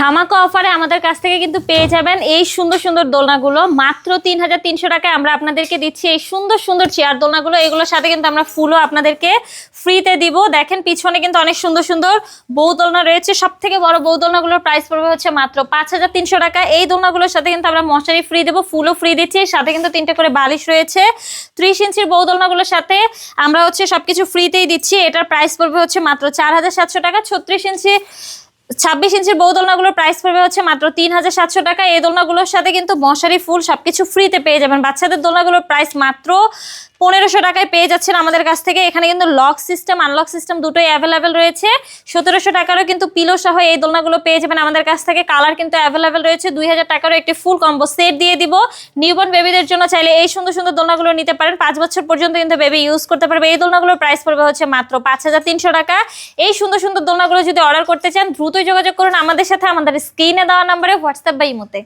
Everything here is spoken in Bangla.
ধামাকা অফারে আমাদের কাছ থেকে কিন্তু পেয়ে যাবেন এই সুন্দর সুন্দর দোলনাগুলো মাত্র 3300 টাকায় আমরা আপনাদেরকে দিচ্ছি এই সুন্দর সুন্দর চেয়ার দোলনাগুলো। এগুলোর সাথে কিন্তু আমরা ফুলও আপনাদেরকে ফ্রিতে দিব। দেখেন পিছনে কিন্তু অনেক সুন্দর সুন্দর বউ দোলনা রয়েছে। সব থেকে বড় বউ দোলনাগুলোর প্রাইস পড়বে হচ্ছে মাত্র 5300 টাকা। এই দোলনাগুলোর সাথে কিন্তু আমরা মশারি ফ্রি দেবো, ফুলও ফ্রি দিচ্ছি, সাথে কিন্তু 3টে করে বালিশ রয়েছে। 30 ইঞ্চির বউ দোলনাগুলোর সাথে আমরা হচ্ছে সবকিছু ফ্রিতেই দিচ্ছি। এটার প্রাইস পড়বে হচ্ছে মাত্র 4700 টাকা। 26 ইঞ্চির বউ দোলনাগুলোর প্রাইস পড়বে হচ্ছে মাত্র 3700 টাকা। এই দোলনাগুলোর সাথে কিন্তু মশারি ফুল সবকিছু ফ্রিতে পেয়ে যাবেন। বাচ্চাদের দোলনাগুলোর প্রাইস মাত্র 1500 টাকায় পেয়ে যাচ্ছেন আমাদের কাছ থেকে। এখানে কিন্তু লক সিস্টেম আনলক সিস্টেম দুটোই অ্যাভেলেবেল রয়েছে। 1700 টাকারও কিন্তু পিলো সহ এই দোলনাগুলো পেয়ে যাবেন আমাদের কাছ থেকে। কালার কিন্তু অ্যাভেলেবেল রয়েছে। 2000 টাকারও একটি ফুল কম্বো সেট দিয়ে দিব। নিউবর্ন বেবিদের জন্য চাইলে এই সুন্দর সুন্দর দোলনাগুলো নিতে পারেন। 5 বছর পর্যন্ত কিন্তু বেবি ইউজ করতে পারবে। এই দোলনাগুলোর প্রাইস পড়বে হচ্ছে মাত্র 5300 টাকা। এই সুন্দর সুন্দর দোলনাগুলো যদি অর্ডার করতে চান দ্রুতই যোগাযোগ করুন আমাদের সাথে, আমাদের স্ক্রিনে দেওয়া নাম্বারে হোয়াটসঅ্যাপ বা ইমোতে।